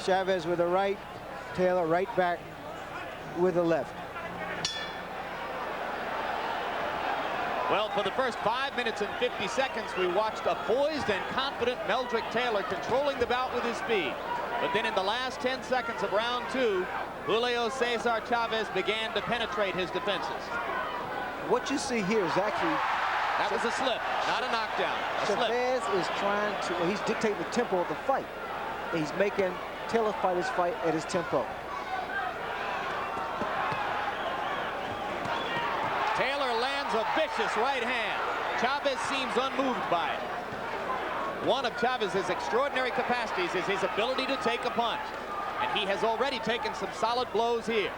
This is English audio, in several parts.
Chavez with a right, Taylor right back with a left. Well, for the first 5 minutes and 50 seconds, we watched a poised and confident Meldrick Taylor controlling the bout with his speed. But then in the last 10 seconds of round 2, Julio Cesar Chavez began to penetrate his defenses. What you see here is actually... That was a slip, not a knockdown. Chavez is trying to... Well, he's dictating the tempo of the fight. He's making Taylor fight his fight at his tempo. Taylor lands a vicious right hand. Chavez seems unmoved by it. One of Chavez's extraordinary capacities is his ability to take a punch. And he has already taken some solid blows here.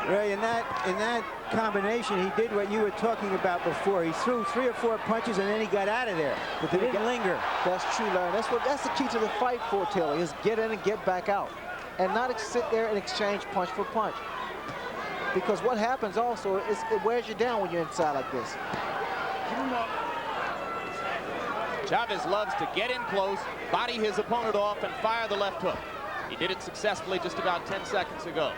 Ray, in that combination, he did what you were talking about before. He threw 3 or 4 punches and then he got out of there. But they didn't linger. That's true, Larry. That's the key to the fight for Taylor, is get in and get back out. And not sit there and exchange punch for punch. Because what happens also is it wears you down when you're inside like this. Chavez loves to get in close, body his opponent off, and fire the left hook. He did it successfully just about 10 seconds ago.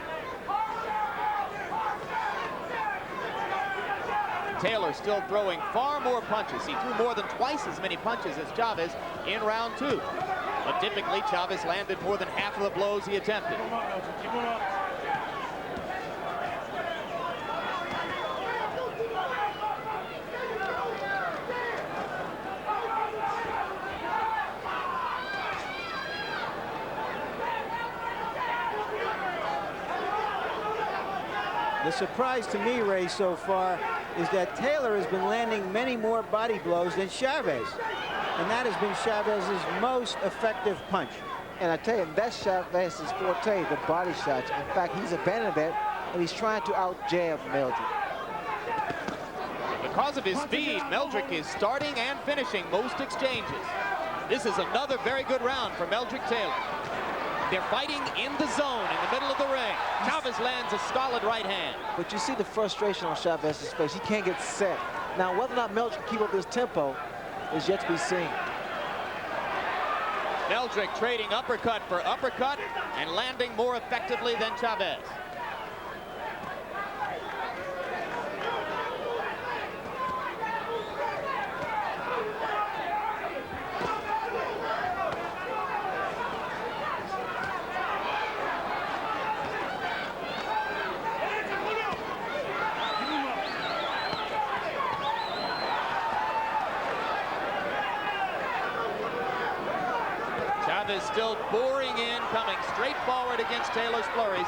Taylor still throwing far more punches. He threw more than twice as many punches as Chavez in round 2. But typically, Chavez landed more than half of the blows he attempted. The surprise to me, Ray, so far is that Taylor has been landing many more body blows than Chavez. And that has been Chavez's most effective punch. And I tell you, that's Chavez's forte, the body shots. In fact, he's abandoned that, and he's trying to out-jab Meldrick. Because of his speed, Meldrick is starting and finishing most exchanges. This is another very good round for Meldrick Taylor. They're fighting in the zone in the middle of the ring. Chavez lands a solid right hand. But you see the frustration on Chavez's face. He can't get set. Now, whether or not Meldrick can keep up this tempo is yet to be seen. Meldrick trading uppercut for uppercut and landing more effectively than Chavez. Chavez still boring in, coming straight forward against Taylor's flurries.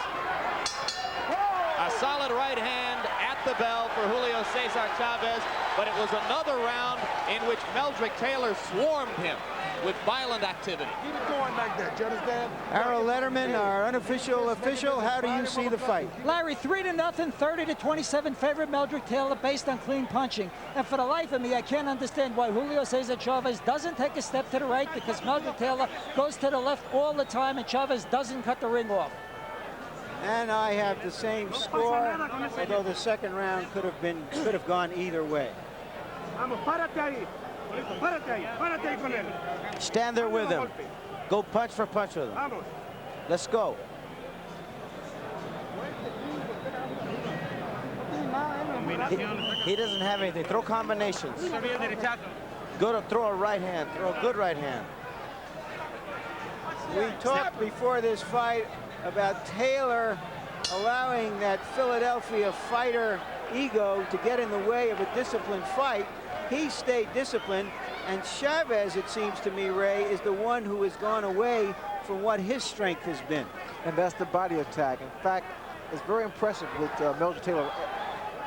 A solid right hand at the bell for Julio Cesar Chavez, but it was another round in which Meldrick Taylor swarmed him with violent activity. Keep it going like that, you understand? Harold Letterman, our unofficial official, how do you see the fight? Larry, 3-0, 30-27 favorite Meldrick Taylor based on clean punching. And for the life of me, I can't understand why Julio Cesar Chavez doesn't take a step to the right, because Meldrick Taylor goes to the left all the time and Chavez doesn't cut the ring off. And I have the same score, although the second round could have gone either way. Stand there with him. Go punch for punch with him. Let's go. He doesn't have anything. Throw combinations. Go to throw a right hand. Throw a good right hand. We talked before this fight about Taylor allowing that Philadelphia fighter ego to get in the way of a disciplined fight. He stayed disciplined, and Chavez, it seems to me, Ray, is the one who has gone away from what his strength has been. And that's the body attack. In fact, it's very impressive with Meldrick Taylor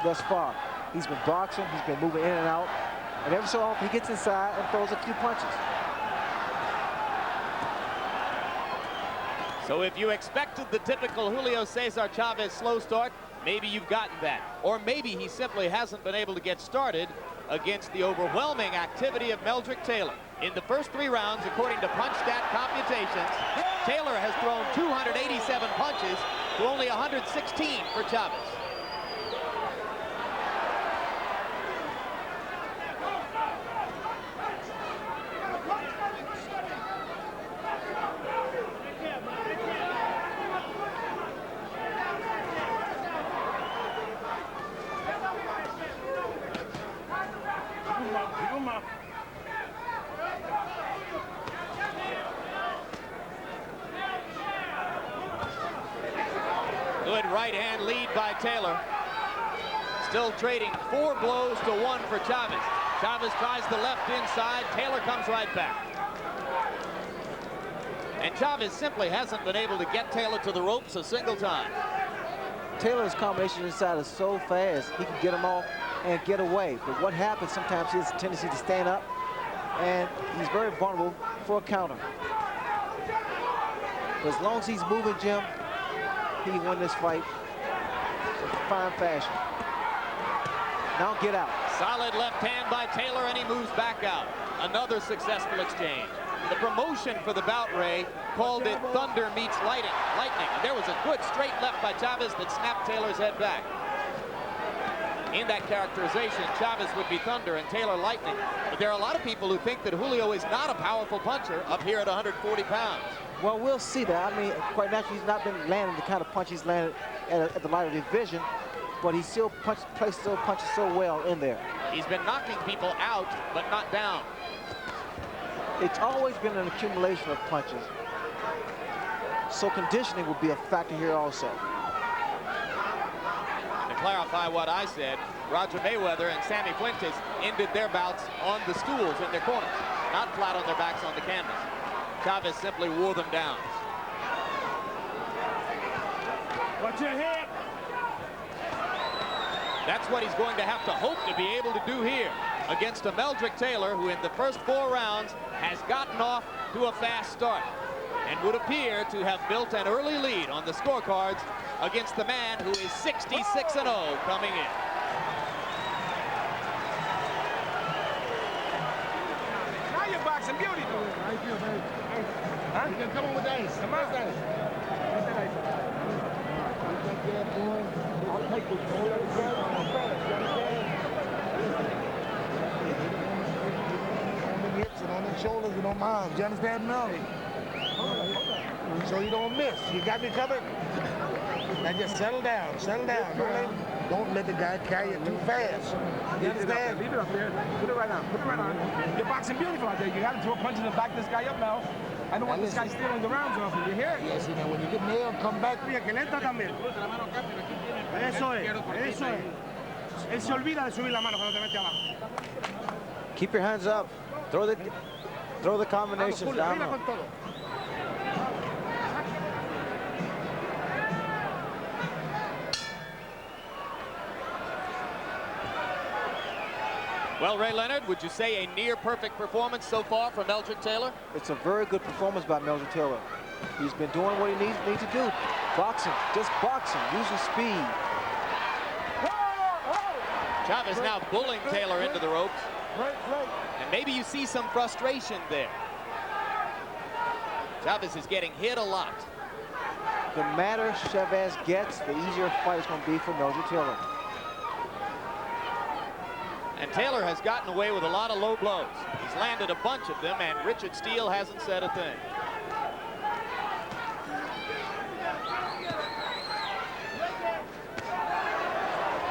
thus far. He's been boxing, he's been moving in and out, and every so often he gets inside and throws a few punches. So if you expected the typical Julio Cesar Chavez slow start, maybe you've gotten that. Or maybe he simply hasn't been able to get started against the overwhelming activity of Meldrick Taylor. In the first 3 rounds, according to punch stat computations, Taylor has thrown 287 punches to only 116 for Chavez. right hand lead by Taylor. Still trading 4 blows to 1 for Chavez. Chavez tries the left inside. Taylor comes right back. And Chavez simply hasn't been able to get Taylor to the ropes a single time. Taylor's combination inside is so fast, he can get them off and get away. But what happens sometimes, he has a tendency to stand up, and he's very vulnerable for a counter. But as long as he's moving, Jim, he can win this fight in fine fashion. Now get out. Solid left hand by Taylor, and he moves back out. Another successful exchange. The promotion for the bout, Ray, called it thunder meets lightning. And there was a good straight left by Chavez that snapped Taylor's head back. In that characterization, Chavez would be thunder and Taylor lightning. But there are a lot of people who think that Julio is not a powerful puncher up here at 140 pounds. Well, we'll see that. I mean, quite naturally, he's not been landing the kind of punch he's landed at the lighter division, but he still punches so well in there. He's been knocking people out, but not down. It's always been an accumulation of punches. So conditioning will be a factor here also. To clarify what I said, Roger Mayweather and Sammy Fuentes ended their bouts on the stools in their corners, not flat on their backs on the canvas. Chavez simply wore them down. Watch your head. That's what he's going to have to hope to be able to do here against a Meldrick Taylor who in the first 4 rounds has gotten off to a fast start and would appear to have built an early lead on the scorecards against the man who is 66-0 coming in. Now you're boxing beauty. Huh? You can come on with the ice. Come on, ice. I'll take this. On the shoulders, you don't mind. You understand, Melly? So you don't miss. You got me covered. Now just settle down. Settle down. Don't let the guy carry it too fast. You understand? Leave it up there. Put it right on. Put it right on. You're boxing beautiful out there. You got to throw a punch in the back this guy up now. I don't want this guy stealing the rounds off you. You hear it? Yes, you know, when you get nailed, come back. Mira, que lenta también. Eso es. Eso es. Él se olvida de subir la mano cuando te mete abajo. Keep your hands up. Throw the combinations down. Well, Ray Leonard, would you say a near-perfect performance so far from Meldrick Taylor? It's a very good performance by Meldrick Taylor. He's been doing what he needs to do. Boxing, just boxing, using speed. Chavez now bullying Taylor into the ropes. And maybe you see some frustration there. Chavez is getting hit a lot. The madder Chavez gets, the easier fight is going to be for Meldrick Taylor. And Taylor has gotten away with a lot of low blows. He's landed a bunch of them, and Richard Steele hasn't said a thing.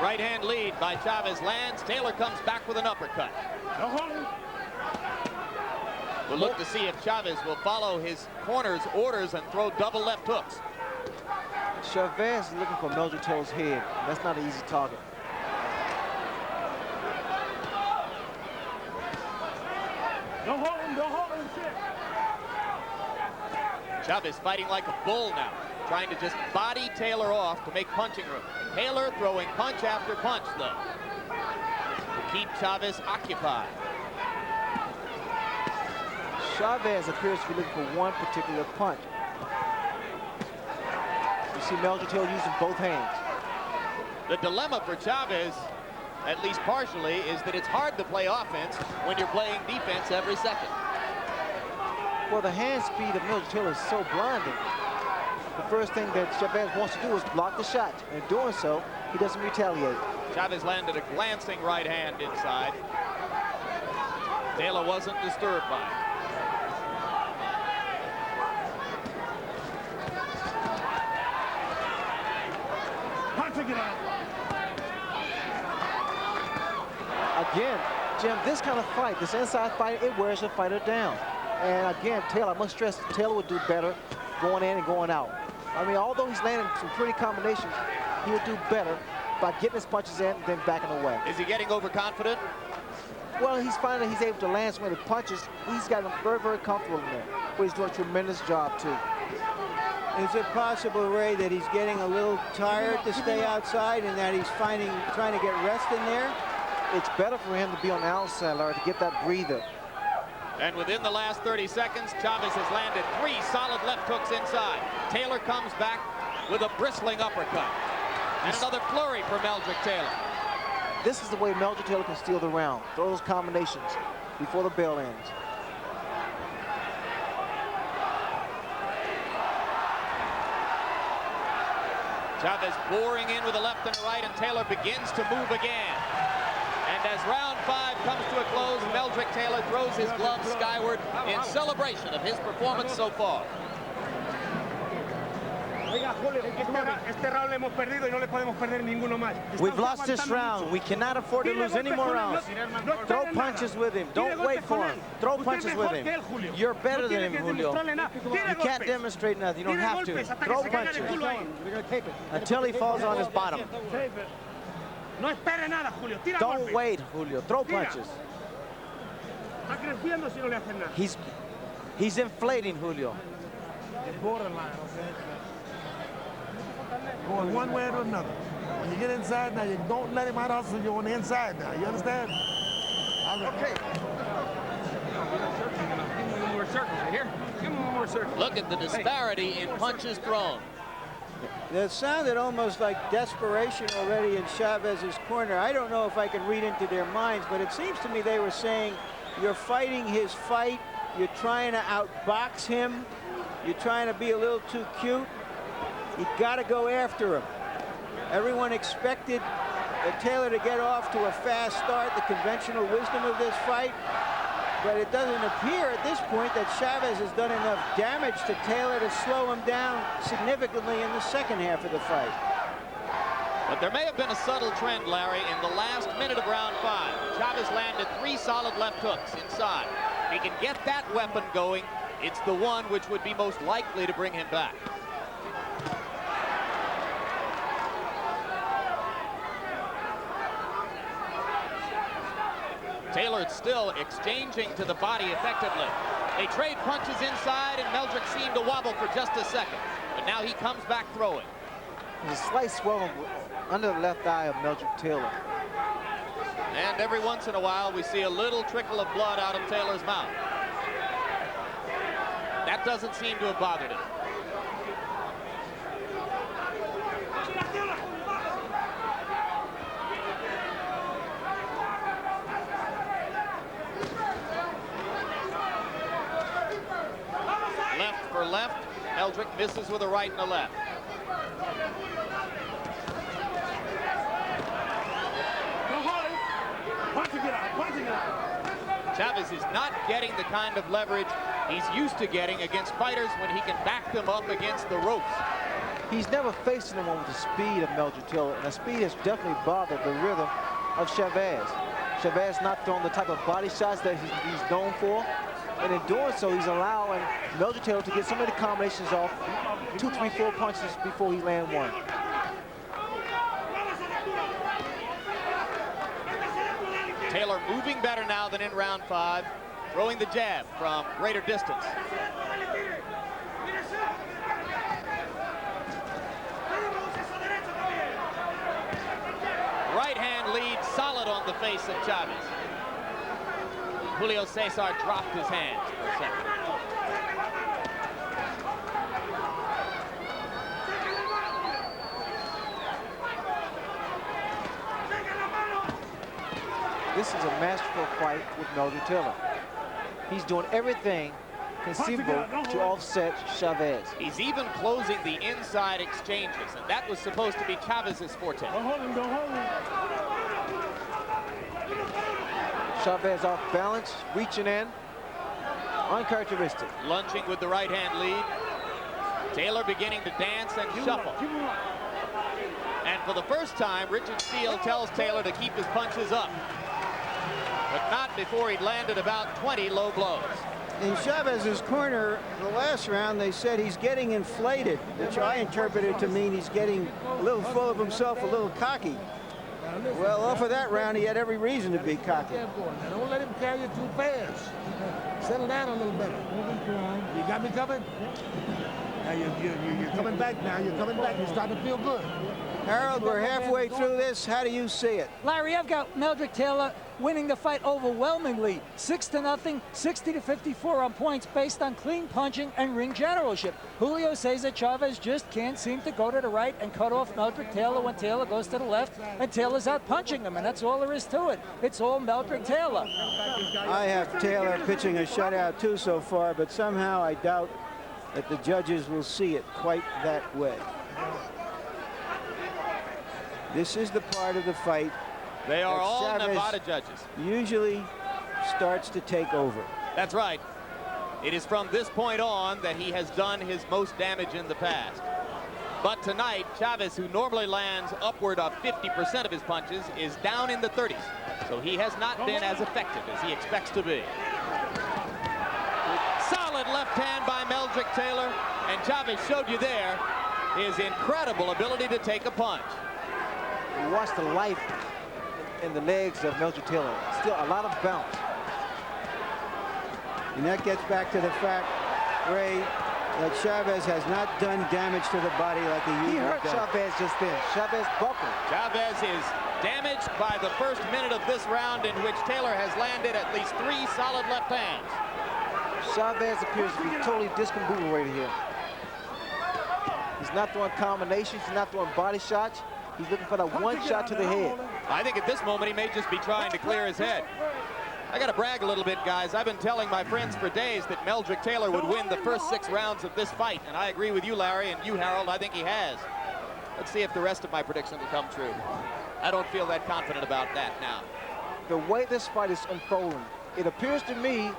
Right hand lead by Chavez lands. Taylor comes back with an uppercut. We'll look to see if Chavez will follow his corner's orders and throw double left hooks. Chavez is looking for Meldrick Taylor's head. That's not an easy target. Chavez fighting like a bull now, trying to just body Taylor off to make punching room. Taylor throwing punch after punch, though, to keep Chavez occupied. Chavez appears to be looking for one particular punch. You see Meldrick Taylor using both hands. The dilemma for Chavez, at least partially, is that it's hard to play offense when you're playing defense every second. Well, the hand speed of Meldrick Taylor is so blinding. The first thing that Chavez wants to do is block the shot. And in doing so, he doesn't retaliate. Chavez landed a glancing right hand inside. Taylor wasn't disturbed by it. Again, Jim, this kind of fight, this inside fight, it wears a fighter down. And again, Taylor, I must stress, Taylor would do better going in and going out. I mean, although he's landing some pretty combinations, he'll do better by getting his punches in and then backing away. Is he getting overconfident? Well, he's finding that he's able to land some of the punches. He's gotten very, very comfortable in there. But he's doing a tremendous job, too. Is it possible, Ray, that he's getting a little tired to stay outside and that he's trying to get rest in there? It's better for him to be on the outside, Larry, to get that breather. And within the last 30 seconds, Chavez has landed 3 solid left hooks inside. Taylor comes back with a bristling uppercut. And another flurry for Meldrick Taylor. This is the way Meldrick Taylor can steal the round. Throw those combinations before the bell ends. Chavez boring in with a left and a right, and Taylor begins to move again. And as round 5 comes to a close, Meldrick Taylor throws his gloves skyward in celebration of his performance so far. We've lost this round. We cannot afford to lose any more rounds. Throw punches with him. Don't wait for him. Throw punches with him. You're better than him, Julio. You can't demonstrate nothing. You don't have to. Throw punches until he falls on his bottom. Don't wait, Julio. Throw punches. He's inflating, Julio. Going one way or another. When you get inside now, you don't let him out hustle you on the inside now. You understand? Okay. Give him more circles right here. Give him more circles. Look at the disparity in punches thrown. That sounded almost like desperation already in Chavez's corner. I don't know if I can read into their minds, but it seems to me they were saying, you're fighting his fight, you're trying to outbox him, you're trying to be a little too cute. You got to go after him. Everyone expected Taylor to get off to a fast start, the conventional wisdom of this fight. But it doesn't appear at this point that Chavez has done enough damage to Taylor to slow him down significantly in the second half of the fight. But there may have been a subtle trend, Larry, in the last minute of round 5. Chavez landed 3 solid left hooks inside. If he can get that weapon going, it's the one which would be most likely to bring him back. Taylor still exchanging to the body effectively. They trade punches inside, and Meldrick seemed to wobble for just a second. But now he comes back throwing. There's a slight swelling under the left eye of Meldrick Taylor. And every once in a while, we see a little trickle of blood out of Taylor's mouth. That doesn't seem to have bothered him. Left for left. Meldrick misses with a right and a left. Chavez is not getting the kind of leverage he's used to getting against fighters when he can back them up against the ropes. He's never faced anyone with the speed of Meldrick Taylor, and the speed has definitely bothered the rhythm of Chavez. Chavez not throwing the type of body shots that he's known for, and in doing so, he's allowing Meldrick Taylor to get so many combinations off, 2, 3, 4 punches before he lands one. Taylor moving better now than in round 5, throwing the jab from greater distance. Right hand lead solid on the face of Chavez. Julio Cesar dropped his hands for a second. This is a masterful fight with Meldrick Taylor. He's doing everything conceivable to offset Chavez. He's even closing the inside exchanges, and that was supposed to be Chavez's forte. Chavez off balance, reaching in, uncharacteristic. Lunging with the right hand lead. Taylor beginning to dance and shuffle. And for the first time, Richard Steele tells Taylor to keep his punches up. But not before he'd landed about 20 low blows. In Chavez's corner, the last round, they said he's getting inflated, which I interpreted to mean he's getting a little full of himself, a little cocky. Well, off of that round, he had every reason to be cocky. Don't let him carry you too fast. Settle down a little better. You got me covered? Now you're coming back now. You're coming back. You're starting to feel good. Harold, we're halfway through this. How do you see it? Larry, I've got Meldrick Taylor winning the fight overwhelmingly, 6-0, 60-54 on points based on clean punching and ring generalship. Julio Cesar Chavez just can't seem to go to the right and cut off Meldrick Taylor when Taylor goes to the left, and Taylor's out punching him, and that's all there is to it. It's all Meldrick Taylor. I have Taylor pitching a shutout too so far, but somehow I doubt that the judges will see it quite that way. This is the part of the fight They are all Chavez Nevada judges. usually starts to take over. That's right. It is from this point on that he has done his most damage in the past. But tonight, Chavez, who normally lands upward of 50% of his punches, is down in the 30s. So he has not been as effective as he expects to be. Solid left hand by Meldrick Taylor, and Chavez showed you there his incredible ability to take a punch. You watch the life in the legs of Meldrick Taylor. Still a lot of bounce. And that gets back to the fact, Ray, that Chavez has not done damage to the body like he usually He hurt does. Chavez just then. Chavez buckled. Chavez is damaged by the first minute of this round, in which Taylor has landed at least 3 solid left hands. Chavez appears to be totally discombobulated here. He's not throwing combinations. He's not throwing body shots. He's looking for that one shot to the head. I think at this moment he may just be trying to clear his head. I got to brag a little bit, guys. I've been telling my friends for days that Meldrick Taylor would win the first 6 rounds of this fight, and I agree with you, Larry, and you, Harold. I think he has. Let's see if the rest of my predictions will come true. I don't feel that confident about that now. The way this fight is unfolding, it appears to me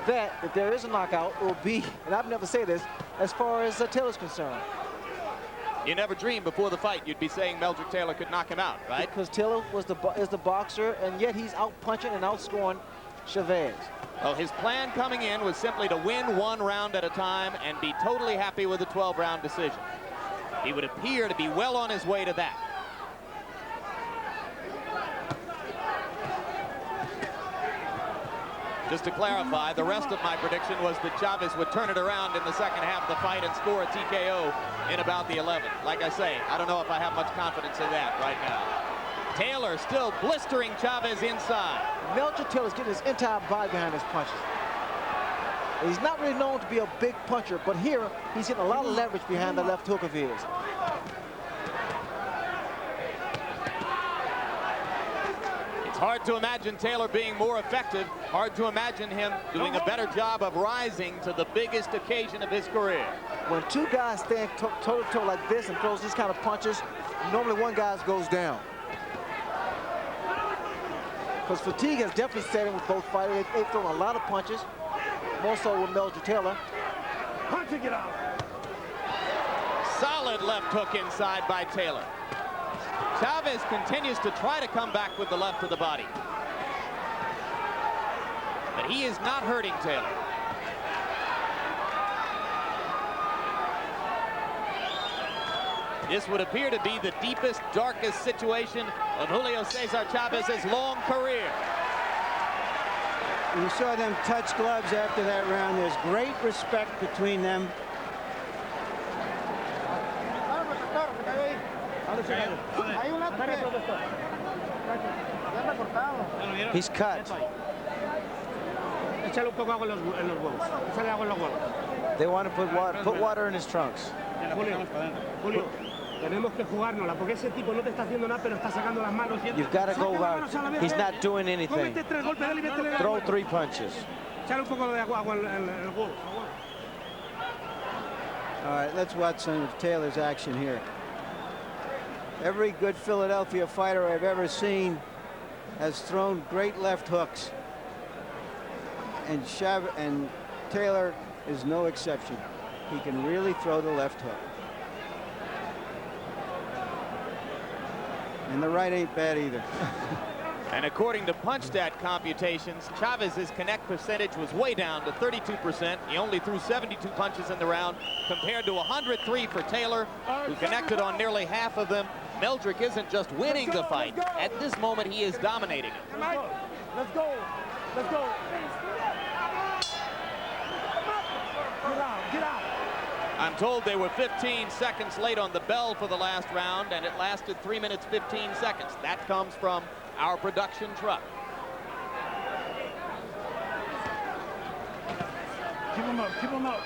that if there is a knockout, it will be, and I've never said this, as far as Taylor's concerned. You never dreamed before the fight you'd be saying Meldrick Taylor could knock him out, right? Because Taylor is the boxer, and yet he's out punching and outscoring Chavez. Well, his plan coming in was simply to win 1 round at a time and be totally happy with a 12-round decision. He would appear to be well on his way to that. Just to clarify, the rest of my prediction was that Chavez would turn it around in the second half of the fight and score a TKO in about the 11th. Like I say, I don't know if I have much confidence in that right now. Taylor still blistering Chavez inside. Meldrick Taylor's getting his entire body behind his punches. He's not really known to be a big puncher, but here he's getting a lot of leverage behind the left hook of his. It's hard to imagine Taylor being more effective. Hard to imagine him doing a better job of rising to the biggest occasion of his career. When 2 guys stand toe-to-toe like this and throws these kind of punches, normally one guy goes down. Because fatigue has definitely set in with both fighters. They've thrown a lot of punches, more so with Meldrick Taylor. Punching it out. Solid left hook inside by Taylor. Chavez continues to try to come back with the left of the body. But he is not hurting Taylor. This would appear to be the deepest, darkest situation of Julio Cesar Chavez's long career. You saw them touch gloves after that round. There's great respect between them. He's cut. They want to put water in his trunks. Julio, tenemos que jugárnosla porque ese tipo no te está haciendo nada, pero está sacando las manos. You've got to go out. He's not doing anything. Throw 3 punches. Echale un poco de agua en el huevo. All right, let's watch some of Taylor's action here. Every good Philadelphia fighter I've ever seen has thrown great left hooks. And Taylor is no exception. He can really throw the left hook. And the right ain't bad either. And according to PunchStat computations, Chavez's connect percentage was way down to 32%. He only threw 72 punches in the round compared to 103 for Taylor, who connected on nearly half of them. Meldrick isn't just winning the fight. At this moment, he is dominating it. Let's go. Let's go. Get out. I'm told they were 15 seconds late on the bell for the last round, and it lasted 3 minutes 15 seconds. That comes from our production truck. Keep him up. Keep him up.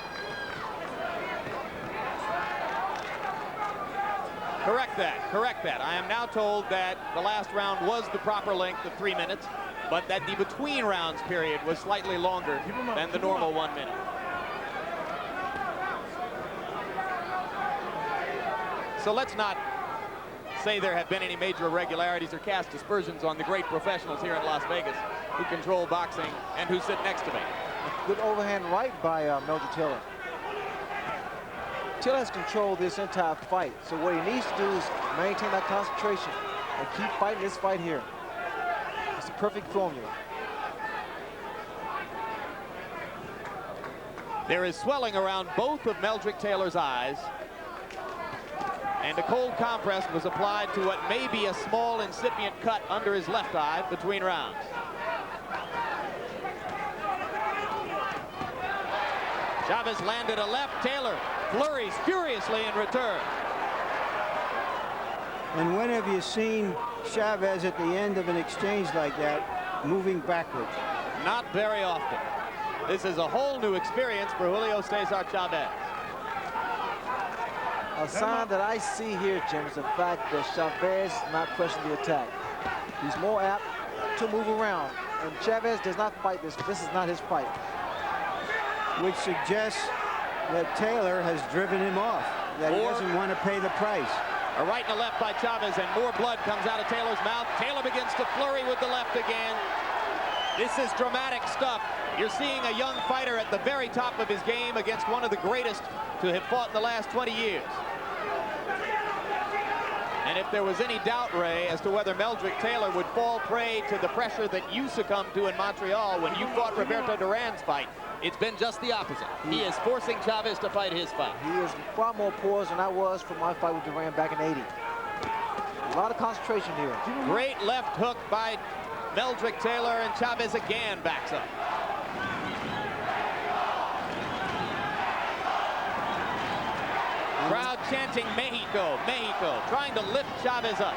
Correct that. Correct that. I am now told that the last round was the proper length of 3 minutes, but that the between rounds period was slightly longer than the normal 1 minute. So let's not say there have been any major irregularities or cast aspersions on the great professionals here in Las Vegas who control boxing and who sit next to me. Good overhand right by Meldrick Taylor. Taylor has controlled this entire fight, so what he needs to do is maintain that concentration and keep fighting this fight here. It's the perfect formula. There is swelling around both of Meldrick Taylor's eyes, and a cold compress was applied to what may be a small incipient cut under his left eye between rounds. Chavez landed a left. Taylor flurries furiously in return. And when have you seen Chavez at the end of an exchange like that moving backwards? Not very often. This is a whole new experience for Julio Cesar Chavez. A sign that I see here, Jim, is the fact that Chavez is not pressing the attack. He's more apt to move around. And Chavez does not fight this. This is not his fight. Which suggests that Taylor has driven him off, that he doesn't want to pay the price. A right and a left by Chavez, and more blood comes out of Taylor's mouth. Taylor begins to flurry with the left again. This is dramatic stuff. You're seeing a young fighter at the very top of his game against one of the greatest to have fought in the last 20 years. And if there was any doubt, Ray, as to whether Meldrick Taylor would fall prey to the pressure that you succumbed to in Montreal when you fought Roberto Duran's fight, it's been just the opposite. He is forcing Chavez to fight his fight. He is far more poised than I was for my fight with Duran back in '80. A lot of concentration here. Great left hook by Meldrick Taylor, and Chavez again backs up. Crowd chanting Mexico, Mexico, trying to lift Chavez up.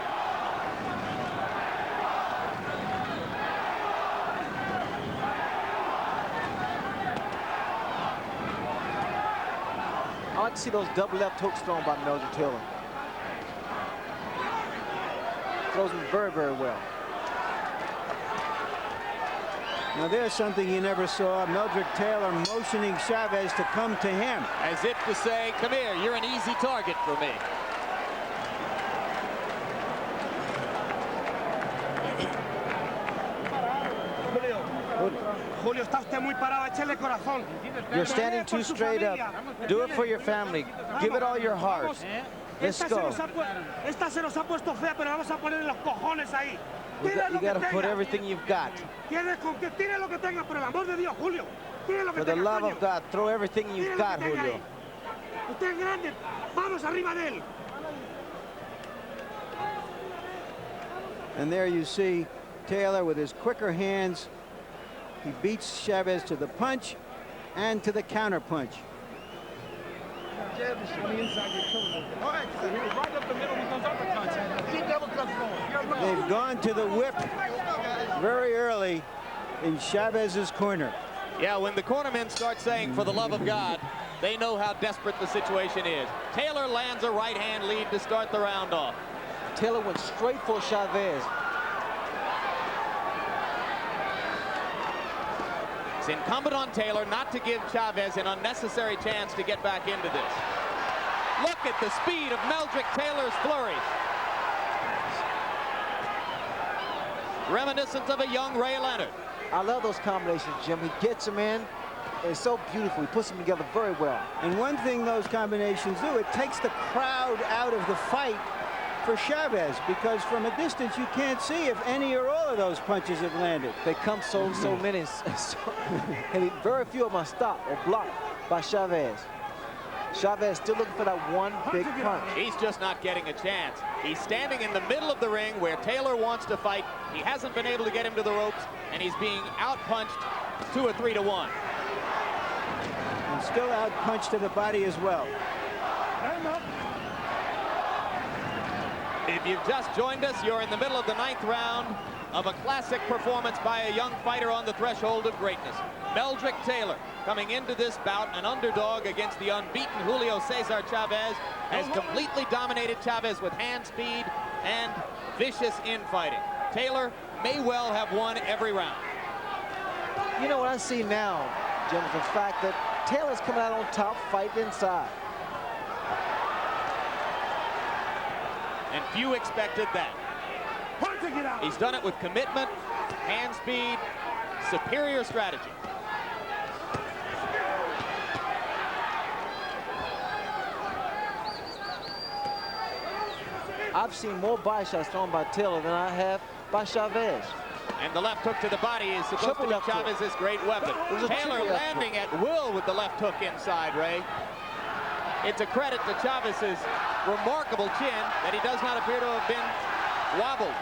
I like to see those double left hooks thrown by Meldrick Taylor. Throws them very, very well. Now there's something you never saw. Meldrick Taylor motioning Chavez to come to him. As if to say, come here, you're an easy target for me. Julio, está usted muy parado. Échele corazón. You're standing too straight up. Do it for your family. Give it all your heart. Let's go. Esta se nos ha puesto fea, pero vamos a poner los cojones ahí. You got to put everything you've got. Tire lo que tenga, por el amor de Dios, Julio. Tire lo que For the tenga, love coño. of God, throw everything you've got, Julio. Usted es grande. Vamos arriba de él. And there you see Taylor with his quicker hands. He beats Chavez to the punch and to the counter punch. They've gone to the whip very early in Chavez's corner. Yeah, when the cornermen start saying, for the love of God, they know how desperate the situation is. Taylor lands a right-hand lead to start the round off. Taylor went straight for Chavez. It's incumbent on Taylor not to give Chavez an unnecessary chance to get back into this. Look at the speed of Meldrick Taylor's flurries. Reminiscent of a young Ray Leonard. I love those combinations, Jim. He gets them in. It's so beautiful. He puts them together very well. And one thing those combinations do, it takes the crowd out of the fight for Chavez, because from a distance you can't see if any or all of those punches have landed. They come so many, and very few of them are stopped or blocked by Chavez. Chavez still looking for that one big punch. He's just not getting a chance. He's standing in the middle of the ring where Taylor wants to fight. He hasn't been able to get him to the ropes, and he's being outpunched 2 or 3 to 1. And still outpunched to the body as well. If you've just joined us, you're in the middle of the 9th round of a classic performance by a young fighter on the threshold of greatness. Meldrick Taylor, coming into this bout an underdog against the unbeaten Julio Cesar Chavez, has completely dominated Chavez with hand speed and vicious infighting. Taylor may well have won every round. You know what I see now, Jim, is the fact that Taylor's coming out on top, fighting inside. And few expected that. He's done it with commitment, hand speed, superior strategy. I've seen more body shots thrown by Taylor than I have by Chavez. And the left hook to the body is supposed to be Chavez's great weapon. Taylor landing at will with the left hook inside, Ray. It's a credit to Chavez's remarkable chin that he does not appear to have been wobbled.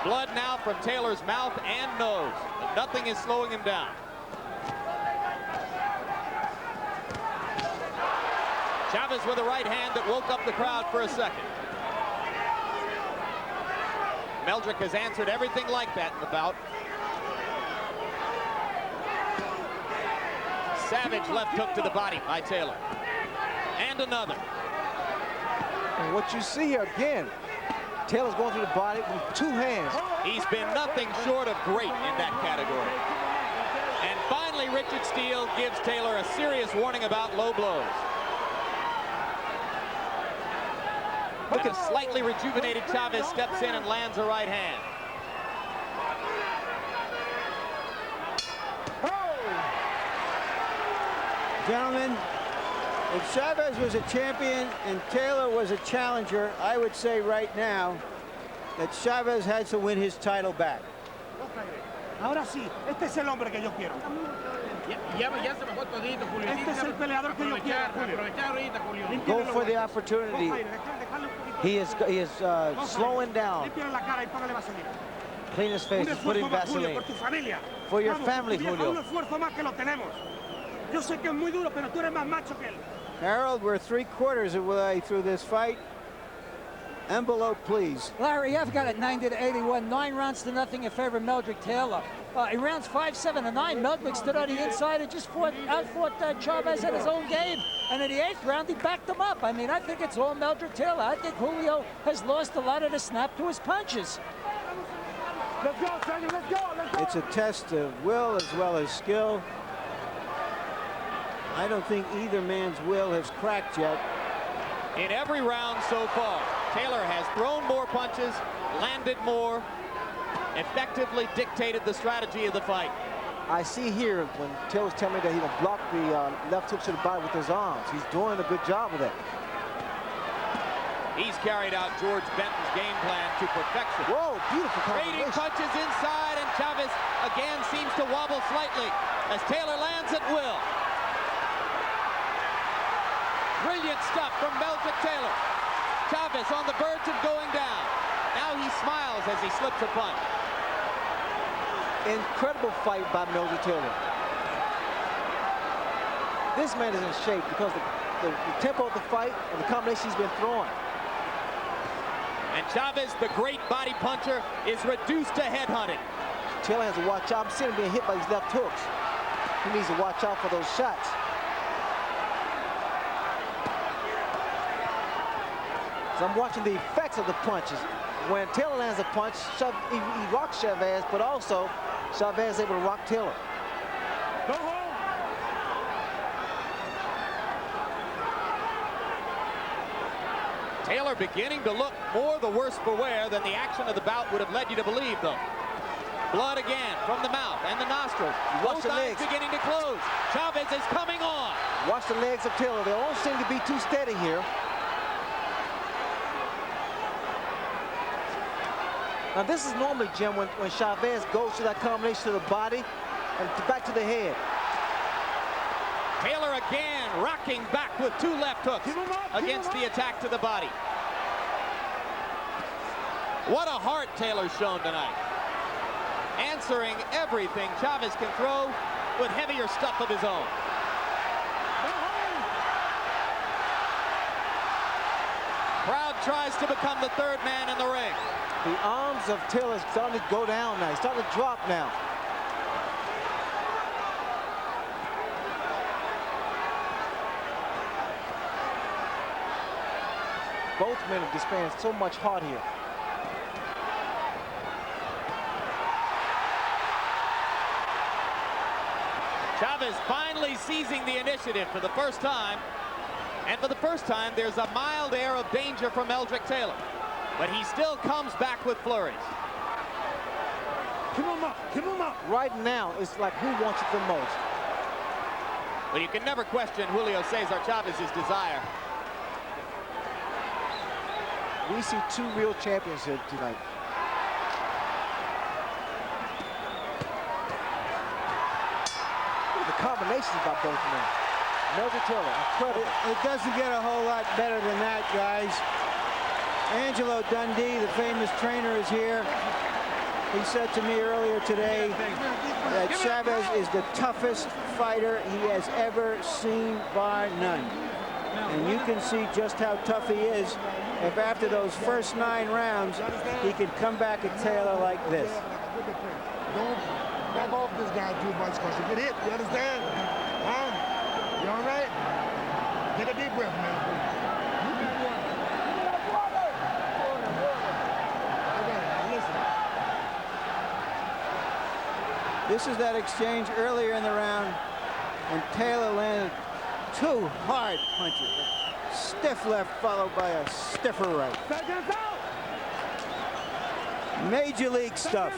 Blood now from Taylor's mouth and nose, but nothing is slowing him down. Chavez with a right hand that woke up the crowd for a second. Meldrick has answered everything like that in the bout. Savage left hook to the body by Taylor. And another. And what you see here again, Taylor's going through the body with 2 hands. He's been nothing short of great in that category. And finally, Richard Steele gives Taylor a serious warning about low blows. Look at slightly rejuvenated Chavez steps in and lands a right hand. Gentlemen, if Chavez was a champion and Taylor was a challenger, I would say right now that Chavez had to win his title back. Ahora sí, este es el hombre que yo quiero. Ya se bajó todito, Julio. Este es el peleador que yo quiero, Julio. Aprovechar ahorita, Julio. Go for the opportunity. He is slowing down. Límpiale la cara y póngale vaselina. Clean his face, put in Vaseline. Por tu familia. For your family, Un Julio. esfuerzo más que lo tenemos. Yo sé que es muy duro, pero tú eres más macho que él. Harold, we're 3/4 of the way through this fight. Envelope, please. Larry, I've got it 90-81, 9 rounds to nothing in favor of Meldrick Taylor. In rounds 5, 7, and 9, Meldrick stood on the inside and just outfought Chavez at his own game. And in the 8th round, he backed him up. I mean, I think it's all Meldrick Taylor. I think Julio has lost a lot of the snap to his punches. Let's go, Sergio, let's go, let's go. It's a test of will as well as skill. I don't think either man's will has cracked yet. In every round so far, Taylor has thrown more punches, landed more, effectively dictated the strategy of the fight. I see here when Taylor's telling me that he will block the left hook to the body with his arms. He's doing a good job of that. He's carried out George Benton's game plan to perfection. Whoa, beautiful Trading combination. punches inside, and Chavez again seems to wobble slightly as Taylor lands at will. Brilliant stuff from Meldrick Taylor. Chavez on the verge of going down. Now he smiles as he slips a punch. Incredible fight by Meldrick Taylor. This man is in shape because the tempo of the fight and the combination he's been throwing. And Chavez, the great body puncher, is reduced to headhunting. Taylor has to watch out. I'm seeing him being hit by these left hooks. He needs to watch out for those shots. So I'm watching the effects of the punches. When Taylor lands a punch, he rocks Chavez, but also Chavez is able to rock Taylor. Go home. Taylor beginning to look more the worse for wear than the action of the bout would have led you to believe, though. Blood again from the mouth and the nostrils. Both eyes beginning to close. Chavez is coming on. Watch watch the legs of Taylor. They don't seem to be too steady here. Now this is normally, Jim, when Chavez goes to that combination to the body and back to the head. Taylor again rocking back with 2 left hooks against the attack to the body. What a heart Taylor's shown tonight. Answering everything Chavez can throw with heavier stuff of his own. Crowd tries to become the 3rd man in the ring. The arms of Taylor's starting to go down now. He's starting to drop now. Both men are displaying so much heart here. Chavez finally seizing the initiative for the first time. And for the first time, there's a mild air of danger from Meldrick Taylor. But he still comes back with flurries. Keep him up, keep him up. Right now, it's like who wants it the most. Well, you can never question Julio Cesar Chavez's desire. We see 2 real champions here tonight. Look at the combinations by both men. Meldrick Taylor, incredible. It doesn't get a whole lot better than that, guys. Angelo Dundee, the famous trainer, is here. He said to me earlier today that Chavez is the toughest fighter he has ever seen, bar none. And you can see just how tough he is if after those first 9 rounds, he can come back at Taylor like this. Don't back off this guy too much because you get hit. You understand? Huh? You all right? Get a deep breath, man. This is that exchange earlier in the round, and Taylor landed 2 hard punches. A stiff left followed by a stiffer right. Major league stuff.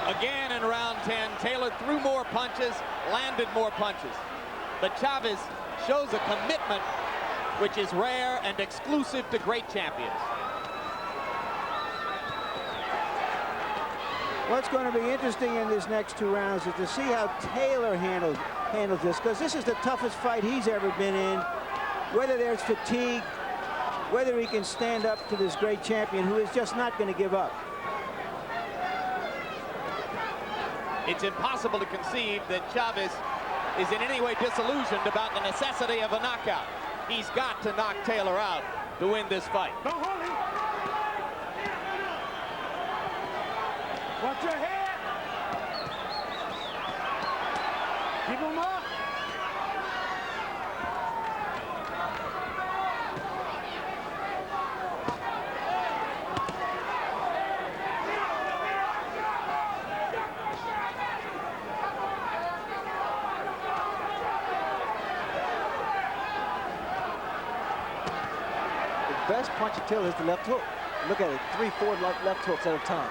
Again in round 10, Taylor threw more punches, landed more punches. But Chavez shows a commitment which is rare and exclusive to great champions. What's going to be interesting in these next 2 rounds is to see how Taylor handles this, because this is the toughest fight he's ever been in. Whether there's fatigue, whether he can stand up to this great champion who is just not going to give up. It's impossible to conceive that Chavez is in any way disillusioned about the necessity of a knockout. He's got to knock Taylor out to win this fight. Don't hold him. Watch your head. Keep him up. The best punch of Taylor is the left hook. Look at it, 3, 4 left hooks at a time.